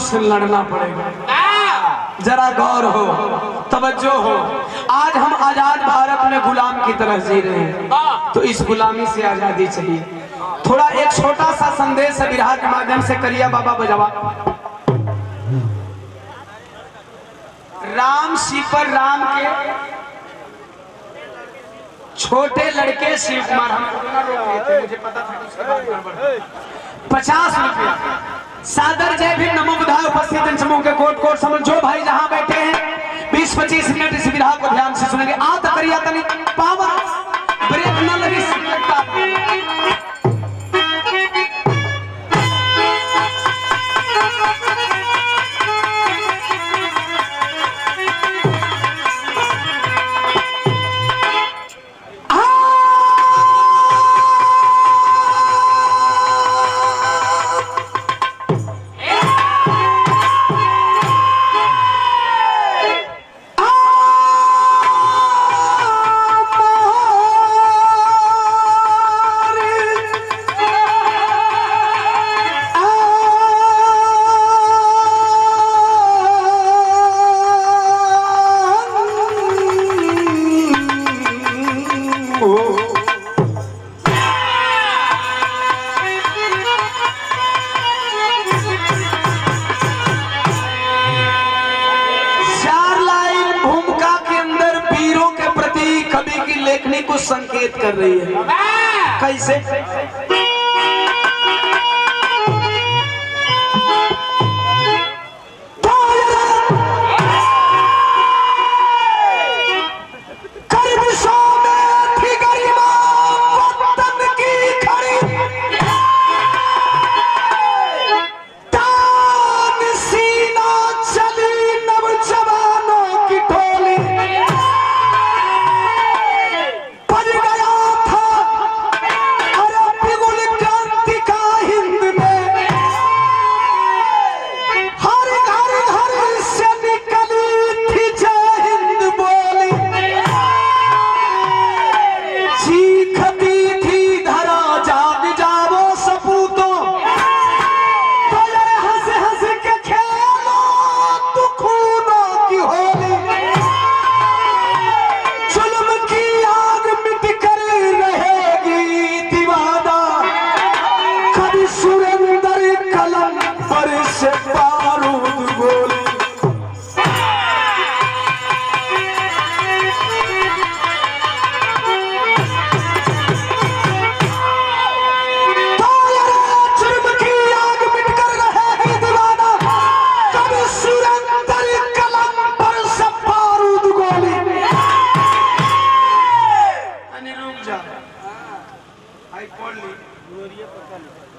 से लड़ना पड़ेगा। जरा गौर हो, तवज्जो हो। आज हम आजाद भारत में गुलाम की तरह जी रहे हैं, तो इस गुलामी से आजादी चाहिए। थोड़ा एक छोटा सा संदेश बिरहा के माध्यम से करिया बाबा बजावा। राम सीपर राम के छोटे लड़के शिव कुमार, हम मुझे पता था 50 रुपया सादर जय भीम नमो बुधाय। उपस्थित जन समूह के कोट कोट समझ जो भाई जहां बैठे हैं 20-25 मिनट इस विधा को ध्यान से सुनेंगे। आ तो करिया तनी पावर ब्रेक न लगी। लेखनी को संकेत कर रही है। कैसे?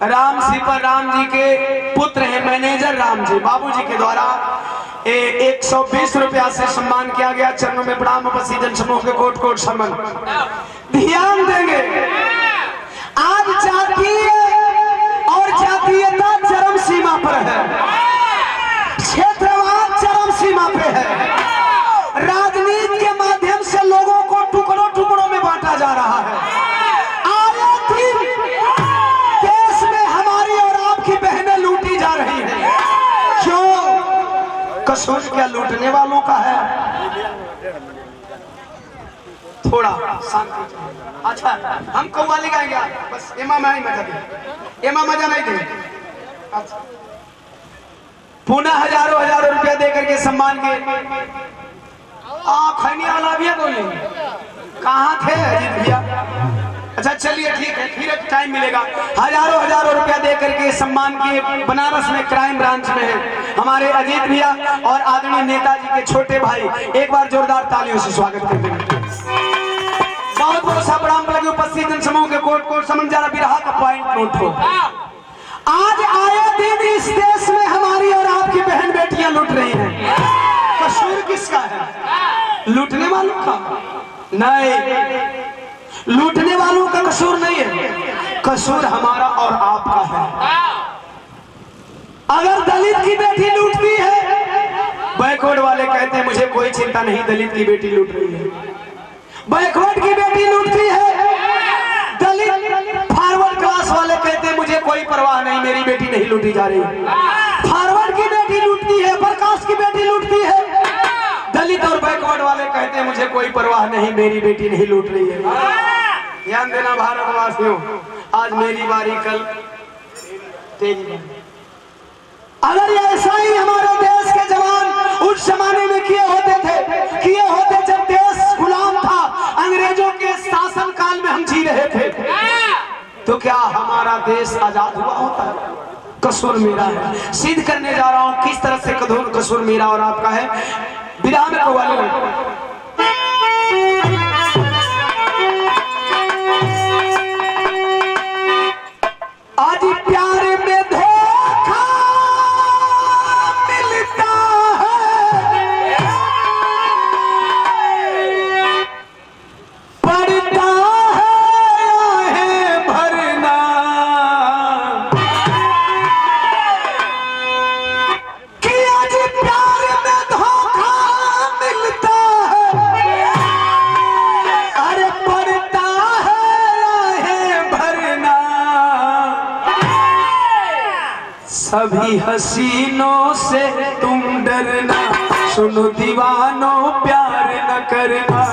राम सीपर राम जी के पुत्र हैं मैनेजर राम जी। बाबूजी के द्वारा 120 रुपया से सम्मान किया गया। चरणों में प्रणाम। उपस्थित जन समूह के कोट कोट सम्मान। ध्यान देंगे, आज जातीय और जातीयता चरम सीमा पर है, क्षेत्रवाद चरम सीमा पे है। राजनीति के माध्यम से लोगों को टुकड़ों टुकड़ों में बांटा जा रहा है। कसूर क्या लूटने वालों का है? थोड़ा शांति। अच्छा, हम कव्वाली गाएंगे, बस एमा में मजा दे, एमा मजा नहीं दे। अच्छा, पुनः हजारों रुपया दे करके सम्मान के खैनी वाला भी बोले कहाँ थे अजीत भैया? अच्छा चलिए ठीक है, फिर टाइम मिलेगा। हजारों रुपया दे करके सम्मान किए। बनारस में क्राइम ब्रांच में है हमारे अजीत भैया और आदरणीय नेताजी के छोटे भाई। एक बार जोरदार तालियों से स्वागत करते हैं। बहुत बहुत सा प्रणाम लगे। उपस्थित जन समूह के कोट कोट समझ जा रहा बिरहा का पॉइंट नोट हो। आज आए दिन इस देश में हमारी और आपकी बहन बेटियां लूट रही हैं। कसूर किसका है? लूटने वालों का नहीं, लूटने वालों का कसूर नहीं है, कसूर हमारा और आपका है। अगर दलित की बेटी लूटती है, बैकवर्ड वाले कहते हैं मुझे कोई चिंता नहीं, दलित की बेटी लूट रही है। बैकवर्ड की बेटी लूटती है, दलित फॉरवर्ड क्लास वाले कहते हैं मुझे कोई परवाह नहीं, मेरी बेटी नहीं लूटी जा रही। फॉरवर्ड की बेटी लूटती है, प्रकाश की बेटी लूटती है। दलित और बैकवर्ड वाले कहते हैं मुझे कोई परवाह नहीं, मेरी बेटी नहीं लूट रही है। ध्यान देना भारतवासियों, आज मेरी बारी, कल तेरी बारी। अगर ये ऐसा ही हमारे देश के जवान उस जमाने में किए होते जब देश गुलाम था, अंग्रेजों के शासन काल में हम जी रहे थे, तो क्या हमारा देश आजाद हुआ होता? कसूर मेरा है, सिद्ध करने जा रहा हूं किस तरह से कसूर मेरा और आपका है। विधा में कव्वाली आज प्यार में धोखा मिलता है, पड़ता है भरना, कि आज प्यार में धोखा मिलता है, अरे पड़ता है भरना। सभी हसीनों से तुम डरना, सुनो दीवानों प्यार न करना।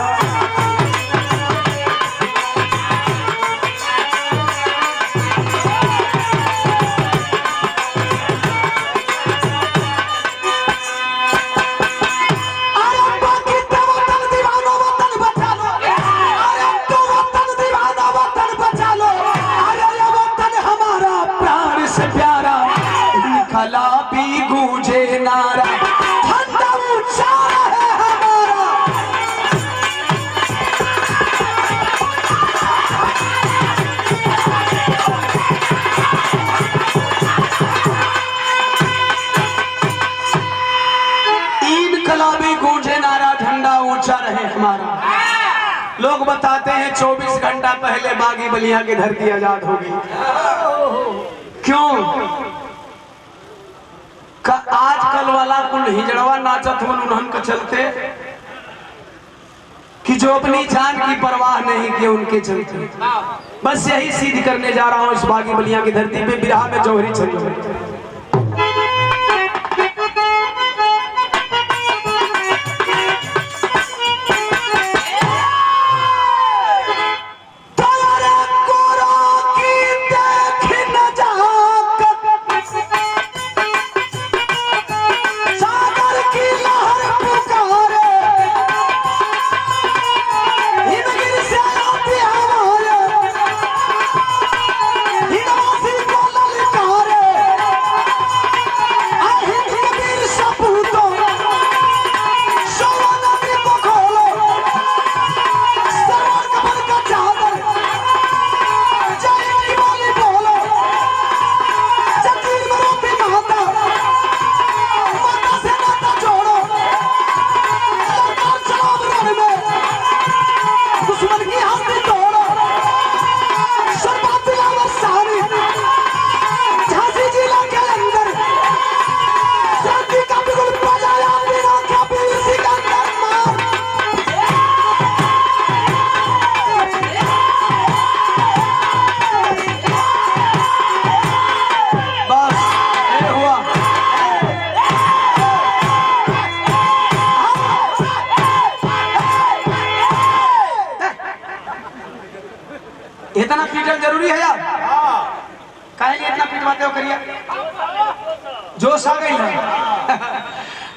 भी गूंजे नारा, ठंडा ऊंचा है हमारा। इनकलाबी गूंजे नारा, झंडा ऊंचा रहे हमारा। लोग बताते हैं 24 घंटा पहले बागी बलिया की धरती आजाद होगी। क्यों? आजकल वाला कुल हिजड़वा नाचत हो उन्हन के चलते, कि जो अपनी जान की परवाह नहीं की उनके चलते। बस यही सिद्ध करने जा रहा हूं इस बागी बलिया की धरती पे, बिरहा में जौहरी चल। इतना पीटल जरूरी है यार? काहे लिए इतना पिटवाते हो? करिए, जोश आ गई है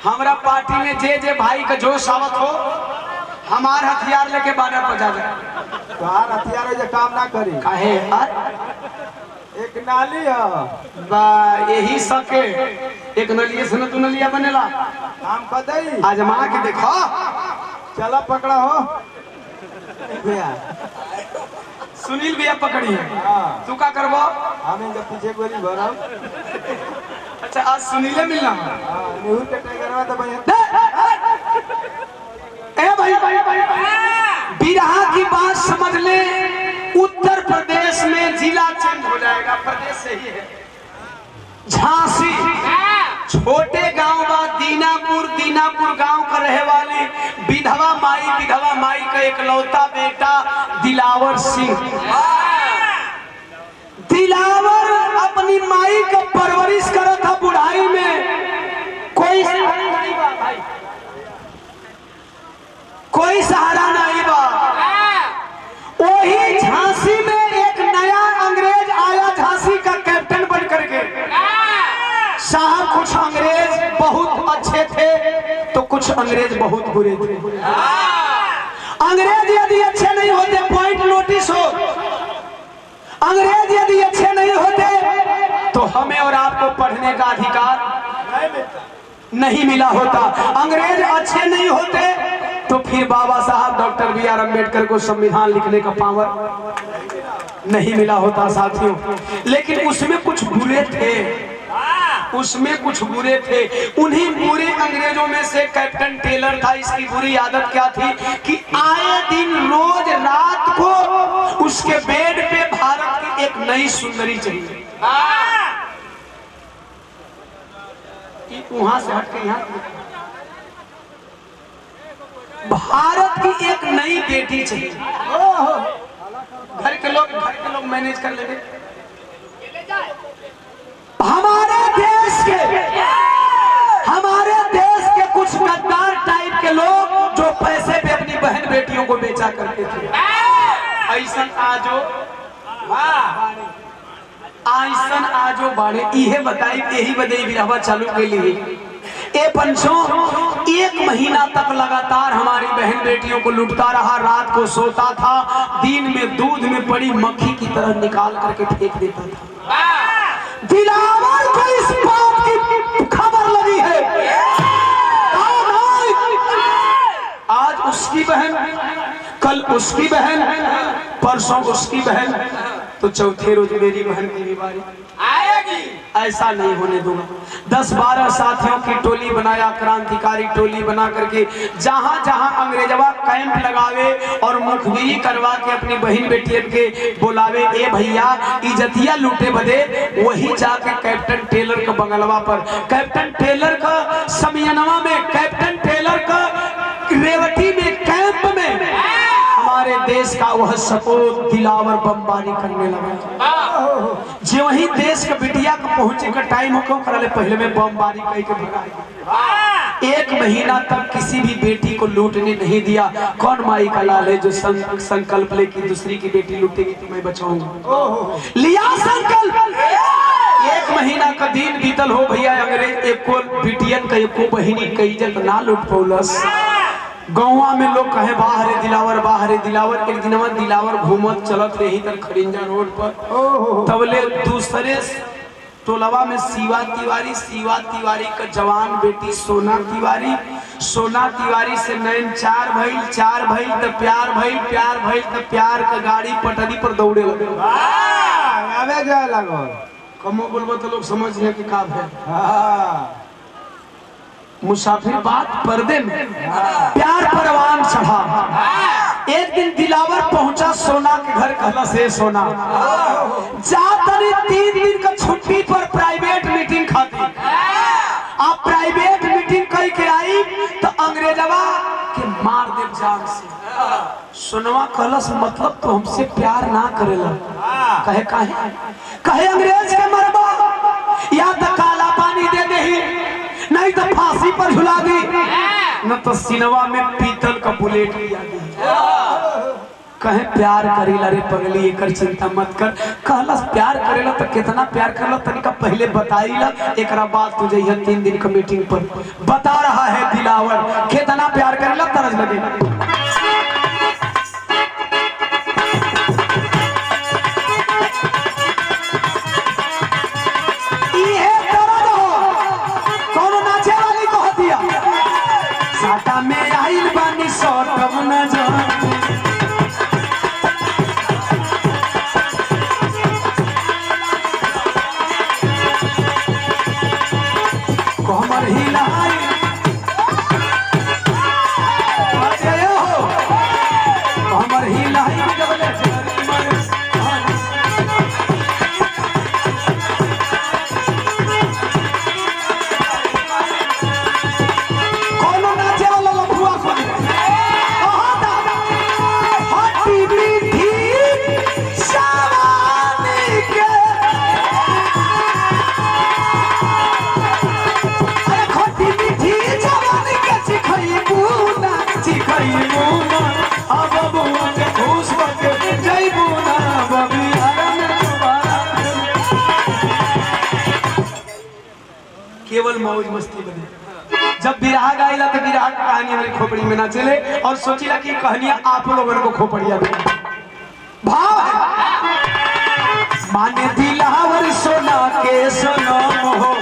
हमारा पार्टी में। जे भाई का जोश आवत हो, हमार हथियार लेके बानर पर जा जाए। तोहार हथियार जो काम ना करी काहे? एक नाली है बा, यही सके एक नलिए से न तू नलिया बनेला। काम कर दई, आजमा के देखो। चला पकड़ा हो भैया, सुनील भैया पकड़ी है। तू का करबो? हम इनके पीछे गोली भरम। अच्छा, आज सुनीले मिलना। नेहरू के टाइगर तो भैया। ए भाई, बिरहा की बात समझ ले। उत्तर प्रदेश में जिला चेंज हो जाएगा, प्रदेश से ही है। झांसी छोटे गांव बा, दीनापुर गांव का रहे वाली विधवा माई का एकलौता बेटा दिलावर सिंह। दिलावर अपनी माई का परवरिश करा था बुढ़ाई में। कोई कुछ अंग्रेज बहुत बुरे थे। अंग्रेज यदि अच्छे नहीं होते, पॉइंट नोटिस हो, अंग्रेज यदि अच्छे नहीं होते तो हमें और आपको पढ़ने का अधिकार नहीं मिला होता। अंग्रेज अच्छे नहीं होते तो फिर बाबा साहब डॉक्टर बी.आर. अम्बेडकर को संविधान लिखने का पावर नहीं मिला होता साथियों। लेकिन उसमें कुछ बुरे थे, उसमें कुछ बुरे थे। उन्हीं बुरे अंग्रेजों में से कैप्टन टेलर था। इसकी बुरी आदत क्या थी कि आए दिन रोज रात को उसके बेड पे भारत की एक नई सुंदरी चाहिए। वहां से हट के यहाँ, भारत की एक नई बेटी चाहिए। घर के लोग मैनेज कर लेंगे। हमारे देश के कुछ गद्दार टाइप के लोग जो पैसे पे अपनी बहन बेटियों को बेचा करते थे, ऐसन आजो बाड़े इहे बताई, यही बदई बिरहवा चालू के लिए ए पंचों 1 महीना तक लगातार हमारी बहन बेटियों को लूटता रहा। रात को सोता था, दिन में दूध में पड़ी मक्खी की तरह निकाल करके फेंक देता था। दिलावर को इस बात की खबर लगी है, आज उसकी बहन, कल उसकी बहन, परसों उसकी बहन, तो चौथे रोज मेरी बहन की बीमारी आएगी। ऐसा नहीं होने दूंगा। 10-12 साथियों की टोली बनाया, क्रांतिकारी टोली बना करके जहां जहां अंग्रेजवा कैंप लगावे और मुखबिरी करवा के अपनी बहन बेटियन के बुलावे, ए भैया इज्जतिया लूटे बदे, वही जाके कैप्टन टेलर का बंगलवा पर, कैप्टन टेलर का समियनवा में, कैप्टन टेलर का रेवती में, कैंप में हमारे देश का वह सपूत दिलावर बमबारी करने लगा। जो वही देश के बिटिया को पहुंचे का टाइम हो, क्यों करले पहले में बमबारी करके भगाए। 1 महीना तक किसी भी बेटी को लूटने नहीं दिया। कौन माई का लाल है जो संकल्प ले कि दूसरी की बेटी लूटेगी तो मैं बचाऊंगा। लिया संकल्प। 1 महीना का दिन बीतल हो भैया, अंग्रेज एको बिटियन का एको बहिनी का इज्जत ना लूट पौलस। गौवा में लोग कहे बाहर दिलावर, बाहर दिलावर। एक दिन दिलावर घूमत चलत रही तर खड़िंजा रोड पर, तबले दूसरे टोलवा में शिवा तिवारी का जवान बेटी सोना तिवारी से नैन 4 भइल तो प्यार भइल तो प्यार का गाड़ी पटरी पर दौड़े लगे। आवे जाए लगो, कमो बोलबो तो लोग समझ ले कि का है। मुसाफिर बात पर्दे में, प्यार परवान चढ़ा। एक दिन दिलावर पहुंचा सोना के घर, कहला से सोना जा तनी 3 दिन का छुट्टी पर प्राइवेट मीटिंग खाती। आप प्राइवेट मीटिंग कई के आई तो अंग्रेजवा के मार दे जान से। सोनवा कहलस मतलब तो हमसे प्यार ना करेला। कहे अंग्रेज के मरबा या तो काला पानी दे दही, नहीं तो फांसी पर झुला दी, न तो सिनवा में पीतल का बुलेट लिया दी। कहे प्यार करेला रे पगली, एकर चिंता मत कर। कहलस प्यार करेला तो कितना प्यार करला तनिका पहले बताईला, एकरा बाद तुझे यह 3 दिन का मीटिंग पर बता रहा है दिलावर कितना प्यार करेला, तरस लगे। में आइल बानी सटम न जान, कमर हिलाई कमर हिलाई केवल मौज मस्ती बने। जब बिरहा गाइला तो बिरहा की कहानी हमारी खोपड़ी में ना चले और सोचिला कि कहानियां आप लोगों को खोपड़िया में भाव है। माने दिलावर सोना के सोनम हो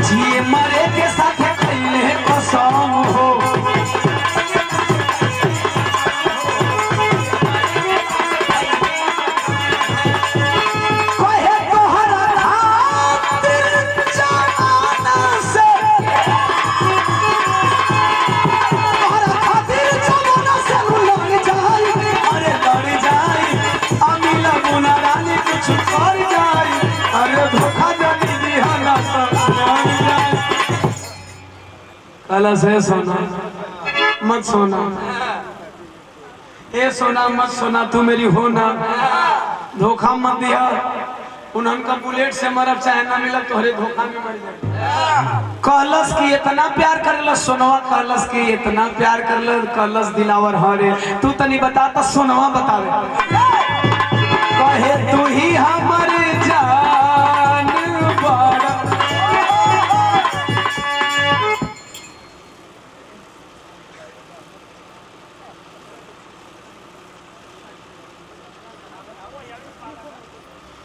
जिए मरे के साथ खैले कसम हो कलश है सोना मत सोना, ए सोना मत सोना, तू मेरी हो ना, धोखा मत दिया। उनका बुलेट से मरब चाहे ना मिलब तोहरे धोखा में मर जाए। कलश की इतना प्यार कर सोनवा, कलश की इतना प्यार कर कलश दिलावर हरे। तू तनी बताता सोनवा बतावे कहे तू ही हमर जान बड़ा।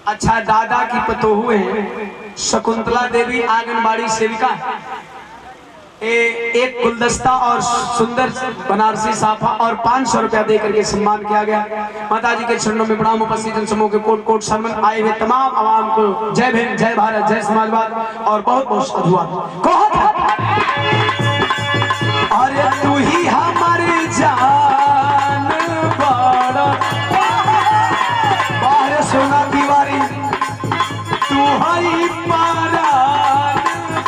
अच्छा दादा की पतोहू है शकुंतला देवी आंगनबाड़ी सेविका एक गुलदस्ता और सुंदर बनारसी साफा और 500 रुपया देकर के सम्मान किया गया। माता जी के चरणों में प्रणाम। उपस्थित जनसमूह के कोट कोट सम्मान आए हुए तमाम आवाम को जय भीम, जय भारत, जय समाजवाद और बहुत बहुत साधुवाद। अरे तू ही हमारी जान बड़ा, बाहर सोना तिवारी तू ही परान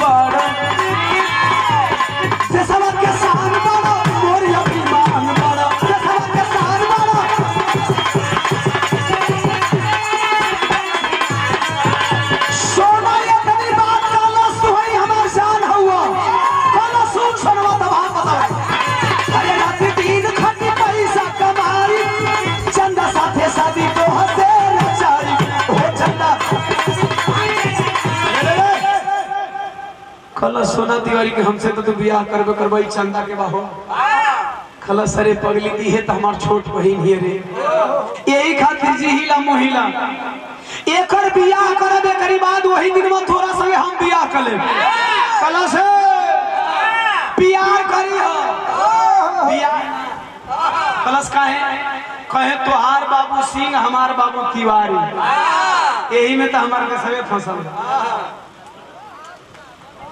बड़ा, देशवा के शान बड़ा, मोर अभिमान बड़ा, देशवा के शान बड़ा। सोना ये तनी बात कलश तू ही हमार जान हुआ, कलश सुन सोनवा दबा बतावे। अरे रात दिन खटी पैसा कमाई, चंदा साथे शादी तो हसे नचाई हो चंदा। कलश सोना तिवारी के हमसे तो तू बियाह करबे करबई चंदा के बाहो। कलश अरे पगली दी है तो हमार छोट बहन ही रे, यही खातिर जी हिला मोहिला एकर बियाह करबे करी बाद वही दिन में थोड़ा संगे हम बियाह कर ले। कलश बियाह करी हो बियाह कलश कहे तोहार बाबू सिंह हमार बाबू तिवारी, यही में तो हमार के सवे फसल,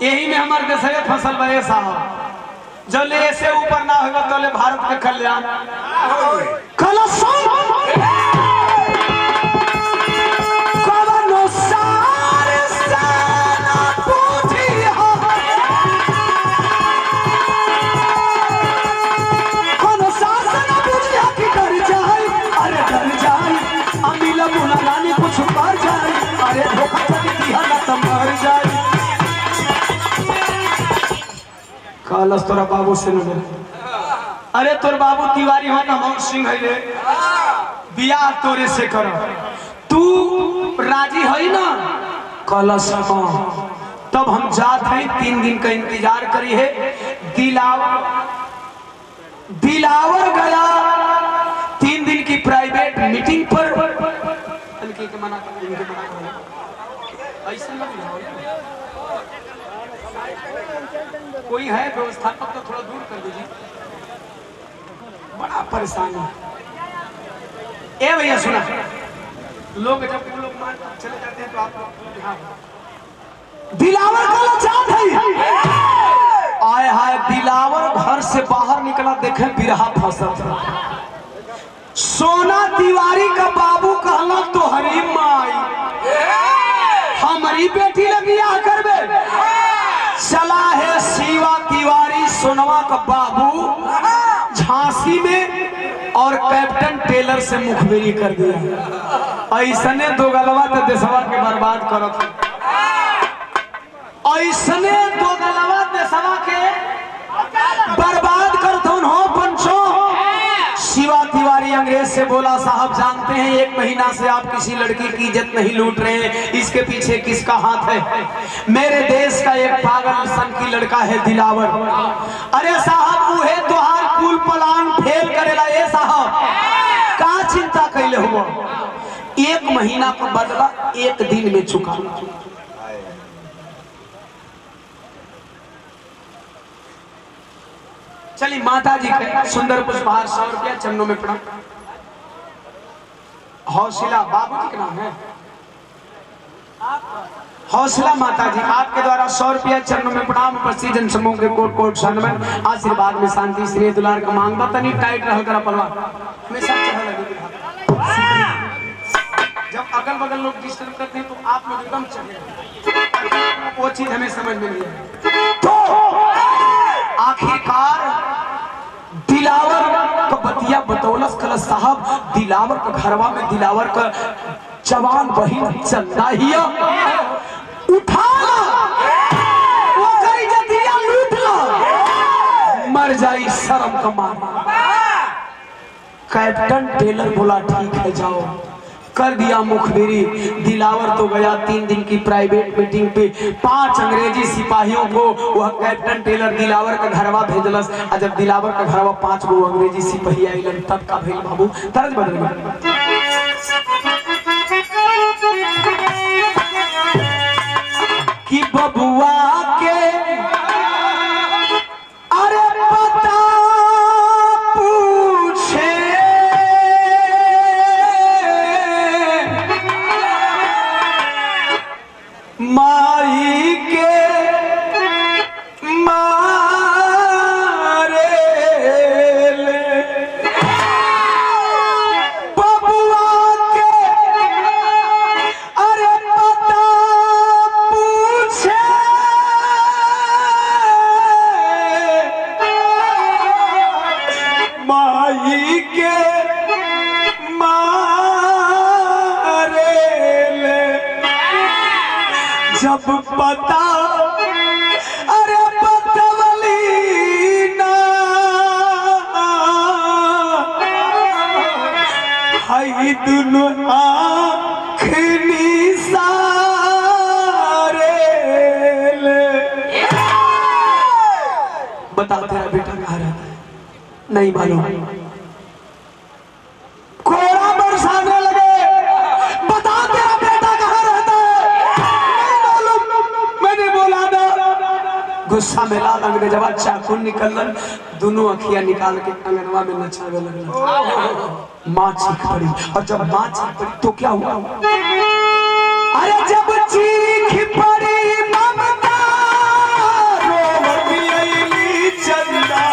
यही में हमारे देश में फसल बे साहब। जो ले ऐसे ऊपर ना होगा तो ले भारत के कल्याण। कुछ कर जाए, अरे धोखा दिया ना तो मर जाए। कलश तोरा बाबू से न, अरे तोर बाबू तिवारी हो ना मोहन सिंह है रे, बियाह तोरे से कर, तू राजी है ना? कलश हाँ, तब हम जात हैं 3 दिन का इंतजार करी है। दिलावर गया 3 दिन की प्राइवेट मीटिंग पर। मना ऐसा कोई है व्यवस्थापक तो थोड़ा दूर कर दीजिए, बड़ा परेशान है। ए भैया सुना, लोग जब लोग मान चले जाते हैं तो आप दिलावर का चाँद है। आए हाय दिलावर घर से बाहर निकला, देखे बिरहा फसल था। सोना तिवारी का बाबू कहला तो हरी माई हमारी बेटी लगी आकर चला है शिवा तिवारी सोनवा का बाबू झांसी में और कैप्टन टेलर से मुखबिरी कर दिया। ऐसने दो गलवा तो देशवा के बर्बाद करत, ऐसने दो गलवा देशवा के बर्बाद करत हो पंचो। शिवा तिवारी अंग्रेज से से बोला, साहब जानते हैं 1 महीना से आप किसी लड़की की इज्जत नहीं लूट रहे, इसके पीछे किसका हाथ है? मेरे देश का एक पागल सन की लड़का है दिलावर। अरे साहब उहे तोहार कुल प्लान फेल करेला। ए साहब का चिंता कैले हुआ? 1 महीना का बदला 1 दिन में चुका। चलिए माता जी के सुंदर पुष्पहार 100 रुपया चरणों में प्रणाम। हौसला बाबू जी का नाम है, हौसला माता जी आपके द्वारा 100 रुपया चरणों में प्रणाम। उपस्थित जन समूह के कोट कोट सम्मान आशीर्वाद में शांति श्री दुलार का मांग बतनी टाइट रह कर पलवा हमेशा चढ़ लगे। जब अगल बगल लोग डिस्टर्ब करते हैं तो आप लोग एकदम चढ़े, वो चीज हमें समझ में नहीं है। तो आखिरकार दिलावर का बतिया बतौलस कल साहब, दिलावर का घरवा में दिलावर का जवान बहिन चंदा ही उठा वो करी जतिया लूट लो, मर जाई शर्म कमा। कैप्टन टेलर बोला ठीक है जाओ, कर दिया मुखबिरी। दिलावर तो गया 3 दिन की प्राइवेट मीटिंग पे, 5 अंग्रेजी सिपाहियों को वह कैप्टन टेलर दिलावर का घरवा भेजलस। और जब दिलावर का घरवा 5 गो अंग्रेजी सिपाही आइलन तब का भेल बाबू तरज बदल गया। कि बबुआ के अरे पता पूछे माई के मारे ले, बबुआ के अरे पता पूछे माई के मारे ले। जब पता अरे पतवली ना हाई दुनु आखनी सारे ले। बता तेरा बेटा कहाँ रहता है? नहीं मालूम। कोड़ा बरसाने लगे, बता तेरा बेटा कहाँ रहता है? नहीं मालूम। मैंने बोला ना। गुस्सा में लाल अंग्रेजवा चाकू निकलन, दोनों अखियां निकाल के अंगनवा में नचावे लगला। माँ चीख पड़ी, और जब माँ चीख पड़ी तो क्या हुआ? अरे जब चीख पड़ी ममता रोवती अइली चंदा,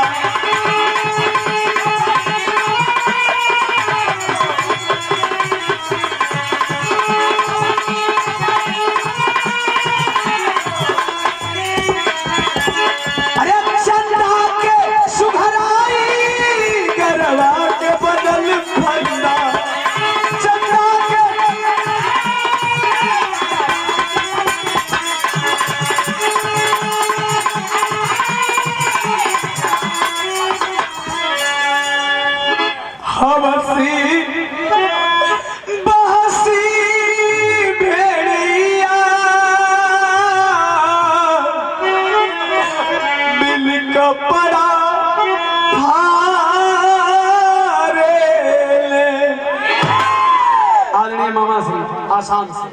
आसाम से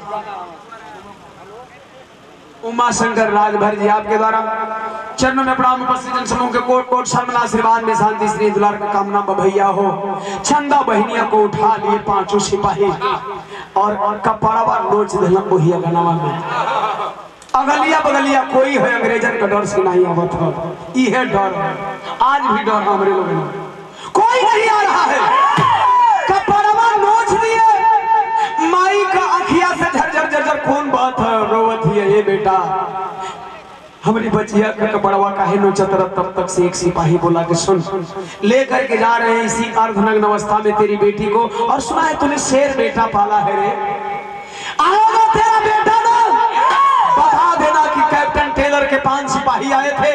उमा शंकर राजभर जी आपके द्वारा चरणों में प्रणाम। उपस्थित जन समूह के कोट कोट सम्मान आशीर्वाद में शांति श्री दुलार का कामना बभैया हो। चंदा बहनिया को उठा लिए 5 सिपाही और कपड़ावा नोच दिला ओहिया गनावा में। अगलिया बगलिया कोई है अंग्रेजन का डर से नहीं आवत हो, ये डर आज भी डर हमरे लोग कोई नहीं आ रहा है। कपड़ावा नोच दिए, माई का अखिया से झरझर झरझर खून बहत है, रोवत ही है। ये बेटा हमारी बचिया का कपड़वा काहे नोचत रहा? तब तक से एक सिपाही बोला कि सुन, लेकर के जा रहे हैं इसी अर्धनग्न अवस्था में तेरी बेटी को, और सुना है तूने शेर बेटा पाला है रे। आएगा तेरा बेटा ना, बता देना कि कैप्टन टेलर के 5 सिपाही आए थे,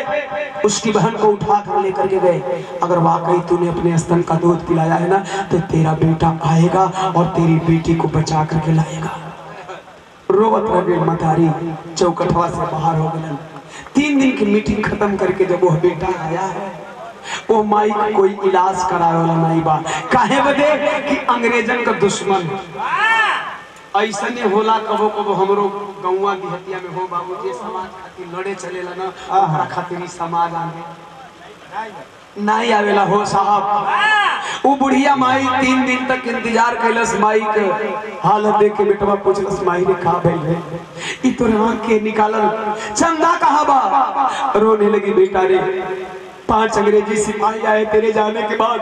उसकी बहन को उठा कर लेकर के गए। अगर वाकई तूने अपने स्तन का दूध पिलाया है ना, तो तेरा बेटा आएगा और तेरी बेटी को बचा करके लाएगा। रोवत रहे मतारी चौकठवा से बाहर हो गए। 3 दिन की मीटिंग खत्म करके जब वो बेटा आया है, वो माई का कोई इलाज कराए वाला नहीं बा। काहे बदे कि अंग्रेजन का दुश्मन ऐसा नहीं होला। कबो कबो हमरो गौवा दिहतिया में हो बाबूजी समाज खातिर लड़े चलेला ना, ओकरा खातिर समाज आगे नहीं आवेला हो साहब। वो बुढ़िया माई 3 दिन तक इंतजार कैलस। माई के हालत देख के बेटवा पूछलस, माई ने कहा भइल है? ई तो आंख के निकालल चंदा कहाँ बा? रोने लगी, बेटा रे 5 अंग्रेजी सिपाही आए तेरे जाने के बाद,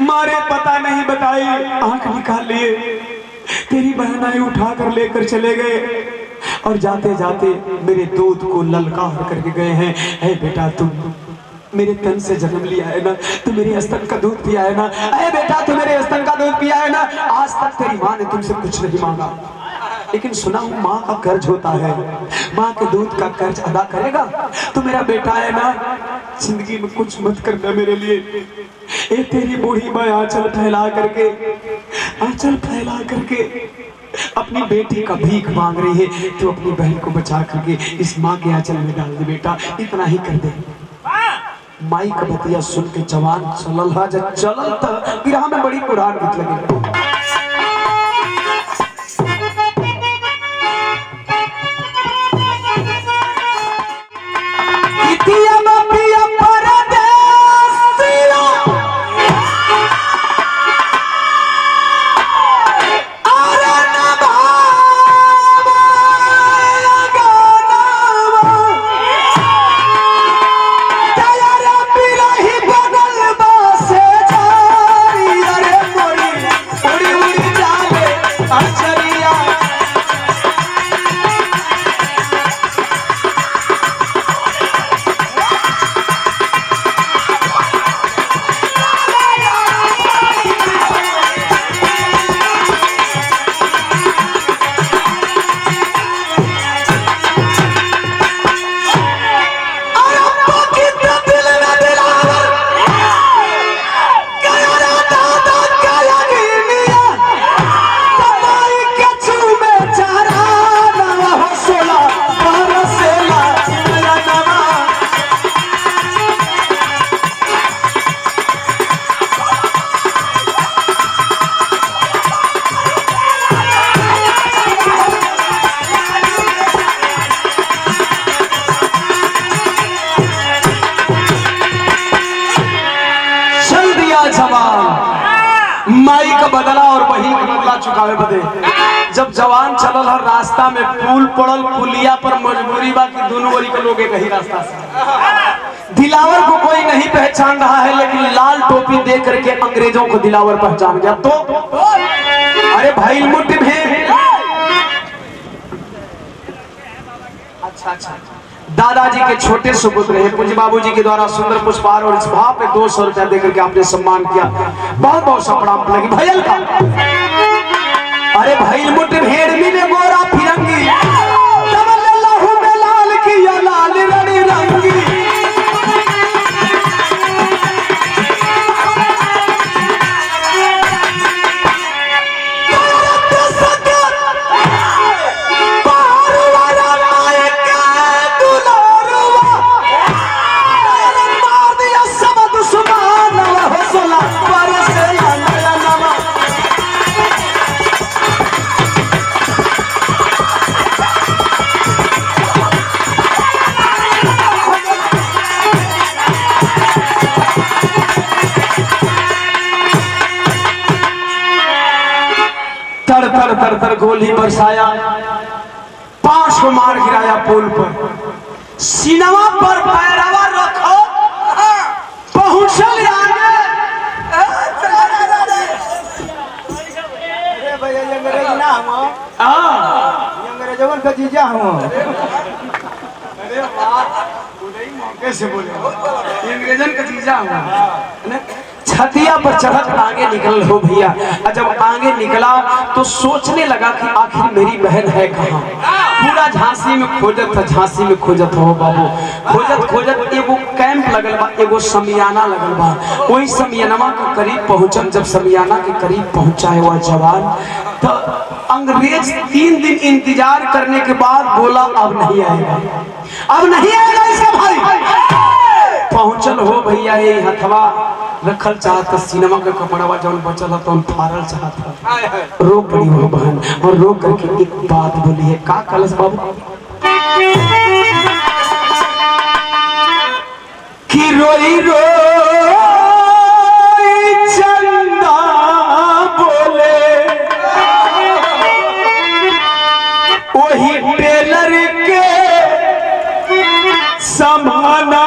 मारे पता नहीं बताई, आंख निकाल लिए, तेरी बहन आई उठा कर लेकर चले गए और जाते जाते मेरे दूध को ललकार करके गए हैं। ऐ बेटा तुम मेरे तन से जन्म लिया है ना, तू मेरे स्तन का दूध पिया है ना, ऐ बेटा तू मेरे स्तन का दूध पिया है ना, आज तक तेरी माँ ने तुमसे कुछ नहीं मांगा, लेकिन सुना हूँ माँ का कर्ज होता है, माँ के दूध का कर्ज अदा करेगा। तू मेरा बेटा है ना, जिंदगी में कुछ मत करना मेरे लिए। ए तेरी बूढ़ी माँ आंचल फैला करके अपनी बेटी का भीख मांग रही है, तो अपनी बहन को बचा करके इस माँ के आंचल में डाल दे बेटा, इतना ही कर दे। माई का बतिया सुन के जवान चलल हा, जब चलल त गिरहा में बड़ी पुरान गीत लगे। माई का बदला और बहिन का बदला चुकावे बदे जब जवान चलल हर रास्ता में पुल पड़ल, पुलिया पर मजबूरी बा कि दोनों ओरी के लोग एक ही रास्ता से। दिलावर को कोई नहीं पहचान रहा है, लेकिन लाल टोपी देख करके अंग्रेजों को दिलावर पहचान गया। तो अरे भाई मुठ में अच्छा दादाजी के छोटे सुपुत्र हैं, पूज्य बाबूजी के द्वारा सुंदर पुष्पहार और इस भाव पे 200 रुपया देकर के आपने सम्मान किया, बहुत बहुत सपराम लगी भैया का। अरे भाई मुठ भेड़मी ने गोरा फिरंगी, तवल्लहु में लाल की या लाल रड़ी रंगी। तर गोली बरसाया, 5 को मार गिराया पुल पर, सीनवा पर पैरवा रखो, पहुंचल आगे। अरे भैया ये अंग्रेज ना हम, ये अंग्रेजों का जीजा हम। अरे वाह, उदय मौके से बोले अंग्रेजन का जीजा हूँ। छतिया पर चढ़त आगे निकल हो भैया। और जब आगे निकला तो सोचने लगा कि आखिर मेरी बहन है कहाँ। पूरा झांसी में खोजत था, झांसी में खोजत हो बाबू, खोजत खोजत एगो कैंप लगल बा, एगो समियाना लगल बा। वही समियाना के करीब पहुंचल। जब समियाना के करीब पहुंचा है वह जवान, तो अंग्रेज 3 दिन इंतजार करने के बाद बोला अब नहीं आएगा, अब नहीं आएगा इसका भाई। पहुंचल हो भैया, ये हथवा रखल चाहता, सिनेमा का कपड़ा जौन बचल है तो फाड़ल चाहता। रो पड़ी हो बहन, और रो करके एक बात बोली है। का कलश बाबू कि रोई रो चंदा बोले वही टेलर के समाना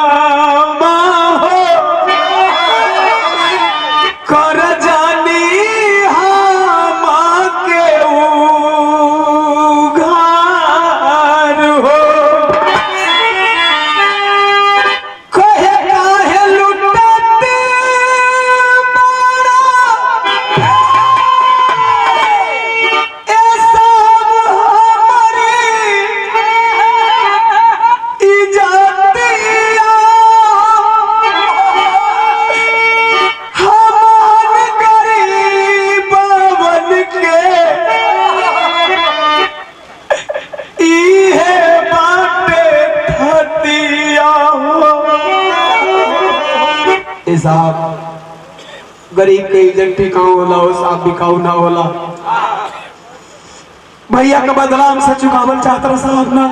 गरीब के इज्जत टिकाऊ होला, साहब बिकाऊ ना होला। भैया का बदला हमसे चुकावल चाहता रहा साहब ना।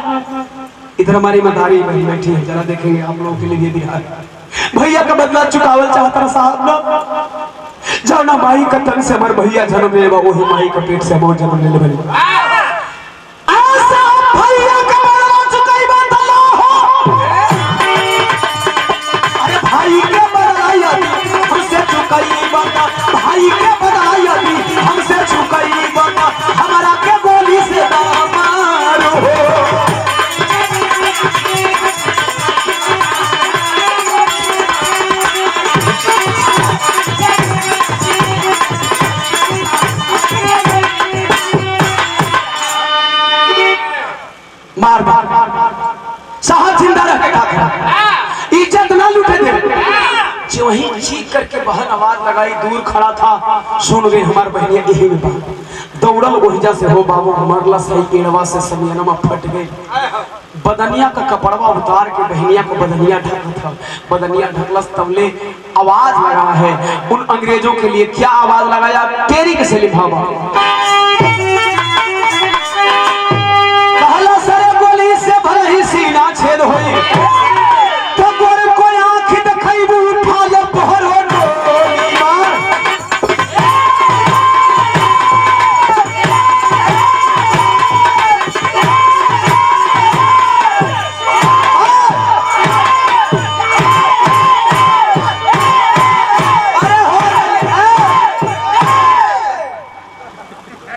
इधर हमारी मदारी बहन बैठी है, जरा देखेंगे आप लोगों के लिए दिया है। भैया का बदला चुकावल चाहता रहा साहब ना। जाना माई का तन से हमारे भैया जन्म ले, वही माई का पेट से हम जन्म ले बनी। भाई के बधाई हमसे चुकाई बता, हमारा के गोली से मारो हो। मार मार साहब जिंदा रह के इज्जत ना लूटे दे। जो वही चीख करके बहन आवाज लगाई, दूर खड़ा था, सुन गई हमार बहनिया यही में बात। दौड़ल ओहिजा से हो बाबू, मरला सही एड़वा से समियाना फट गई। बदनिया का कपड़वा उतार के बहनिया को बदनिया ढका था। बदनिया ढकलस तबले आवाज लगा है उन अंग्रेजों के लिए। क्या आवाज लगाया? तेरी के से लिभावा कहला सरे गोली से भले ही सीना छेद होई, तो गोर कोई आंख दिखाईबू उठा ले पहर हो गोली मार।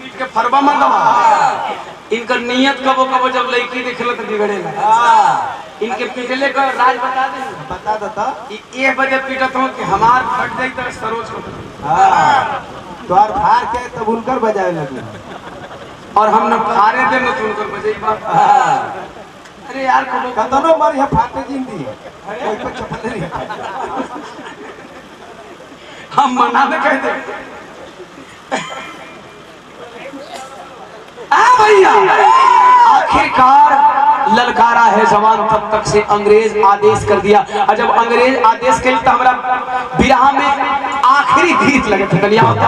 इनके फरबा मंगवा, इनका नियत कबो कबो जब लड़की देखल तो बिगड़ेला। इनके पिघले का राज बता दे, बता देता। ये बजे पीटत हो कि हमार फट जाई तो सरोज को तो और फार के तब उनकर बजाए लगे, और हम न फारे दे न उनकर बजाई बात। अरे यार कतनो मर यहाँ फाटे जिंदी कोई को चपल नहीं। हम मना में कह दे भैया। आखिरकार ललकारा है जवान, तब तक से अंग्रेज आदेश कर दिया। और जब अंग्रेज आदेश के लिए तो हमारा बिरहा में आखिरी गीत लगे थे कन्या होता।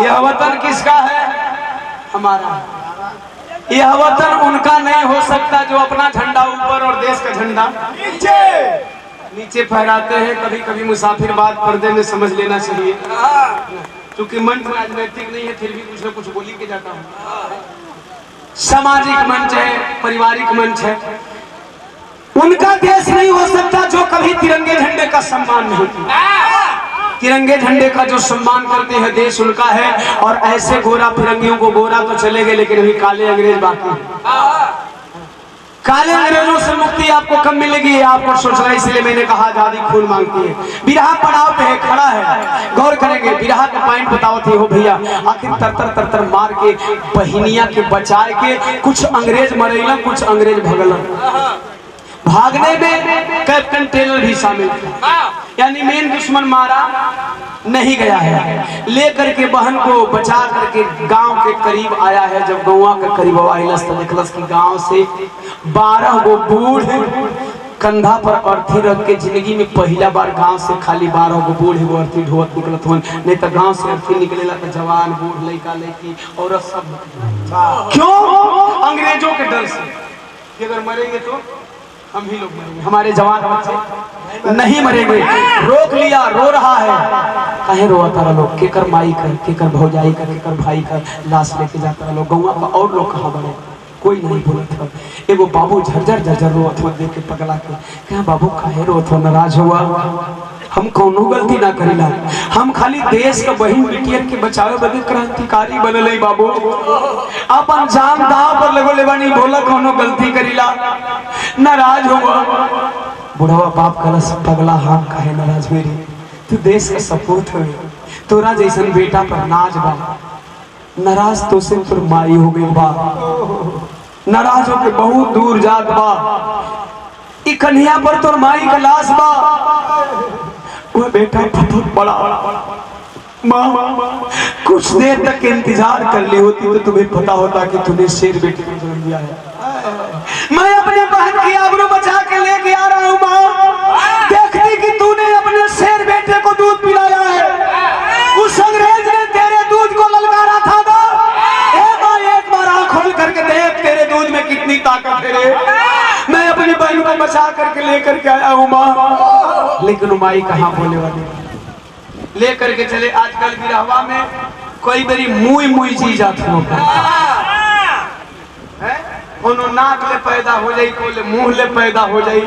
यह वतन किसका है? हमारा। यह वतन उनका नहीं हो सकता जो अपना झंडा ऊपर और देश का झंडा नीचे फहराते हैं। कभी कभी मुसाफिर बात पर्दे में समझ लेना चाहिए, क्योंकि मंच राजनीतिक नहीं है, फिर भी कुछ न कुछ बोली के जाता हूँ। सामाजिक मंच है, पारिवारिक मंच है। उनका देश नहीं हो सकता जो कभी तिरंगे झंडे का सम्मान नहीं किया। तिरंगे झंडे का जो सम्मान करते हैं देश उनका है। और ऐसे गोरा फिरंगियों को, गोरा तो चले गए लेकिन अभी काले अंग्रेज बाकी हैं। काले अंग्रेजों से मुक्ति आपको कब मिलेगी आपको सोचना, इसलिए मैंने कहा आजादी खून मांगती है। बिरहा पड़ाव पे है, खड़ा है, गौर करेंगे। बिरहा का पॉइंट बताओ थी हो भैया, आखिर तर मार के बहिनिया के बचाए के कुछ अंग्रेज मरेला, कुछ अंग्रेज भगला। भागने में कैप्टन टेलर भी शामिल था, यानी मेन दुश्मन मारा नहीं गया है। लेकर के बहन को बचा करके गांव के करीब आया है। जब गौवा के करीब आइलस तो देखलस कि गांव से 12 गो बूढ़ कंधा पर अर्थी रख के, जिंदगी में पहला बार गांव से खाली 12 गो बूढ़ वो अर्थी ढोत निकलत हुए। नहीं तो गांव से अर्थी निकलेला तो जवान बूढ़ लड़का लड़की औरत सब। क्यों? अंग्रेजों के डर से कि अगर मरेंगे तो हम ही लोग मरेंगे, हमारे जवान बच्चे नहीं मरेंगे। रोक लिया, रो रहा है। कहे रोआ तारा लोग? केकर माई कर, केकर भौजाई कर, केकर भाई कर लाश लेके जाता लोग। गौवा का और लोग कहाँ बड़े? कोई नहीं बोलत था। एगो बाबू झरझर रोत हो देख के पगला के कहा बाबू काहे रोत हो? नाराज हुआ? हम कौनो गलती ना करीला, हम खाली देश का बहन बिटियर के बचावे बदे क्रांतिकारी बनले बाबू। अपन जान दाव पर लगो लेवा नहीं बोला कौनो गलती करीला, नाराज हुआ। बुढ़वा बाप कलस पगला हम काहे नाराज मेरी? तू देश का सपूत है, तोरा जैसन बेटा पर नाज बा। नाराज तो से तोर माई हो गई बा, नाराज होके बहुत दूर जात बा। इ कन्हैया पर तोर माई का लाश बा। वो बेटा बहुत बड़ा माँ, कुछ देर तक इंतजार कर ली होती तो तुम्हें पता होता कि तूने शेर बेटे को जन्म दिया है। मैं अपने बहन की आबरू बचा के लेके आ रहा हूँ माँ। देखती कि तूने अपने शेर बेटे को दूध पिलाया है। उस अंग्रेज ने तेरे दूध को ललकारा था ना। एक बार आँख खोल करके देख, तेरे दूध में कितनी ताकत है रे। मैं अपनी बहन को बचा करके लेकर के आया हूँ माँ। लेकिन माई कहाँ बोले वाली लेकर के चले। आजकल बिरहवा में कोई बड़ी मुई चीज आती है, कोनो नाक ले पैदा हो जाई, कोले मुंह ले पैदा हो जाई।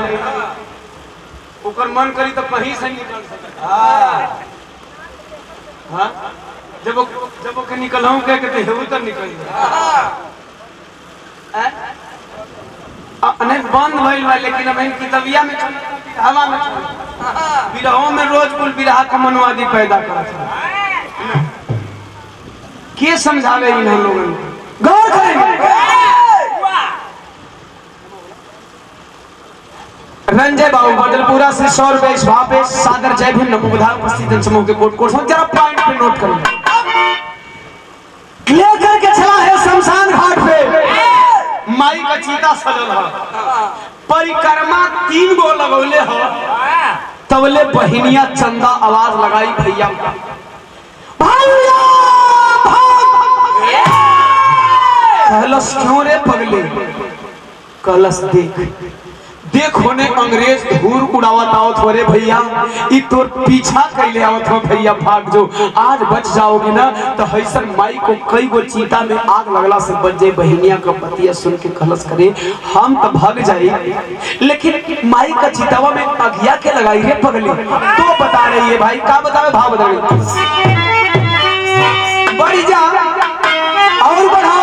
ओकर मन करी तो कहीं से निकल सकता। हाँ, जब ओके निकलहूं कह के हेऊ तो निकल नहीं बंद भइल बा, लेकिन अब इन किताबिया में हवा में बिरहों में रोज कुल बिरहा का मनवादी पैदा करत है। के समझावे इन हम लोगन को? गौर करेंगे। रंजय बाबू बदलपुरा से 100 रुपए इस भाव पे सादर जय भीम नमोबुधा उपस्थित जन समूह के कोट जरा पॉइंट पे नोट करेंगे। लेकर के चला है शमशान घाट पे, माई का चीता सजल है, परिक्रमा 3 गो लगौले हो। तबले बहिनिया चंदा आवाज लगाई भैया कहलस क्यों रे पगले? कहलस देख होने अंग्रेज धूल उड़ावत आवत हो रे भैया, ई तोर पीछा कैले आवत हो भैया, भाग जो। आज बच जाओगे ना तो हैसन माई को कई गो चीता में आग लगला से बच जाए। बहिनिया का पतिया सुन के कहलस करे हम तो भाग जाई, लेकिन माई का चीतावा में अगिया के लगाई रे पगली। तो बता रही है भाई, का बतावे? भाव बता रही बढ़ी जा और बढ़ा।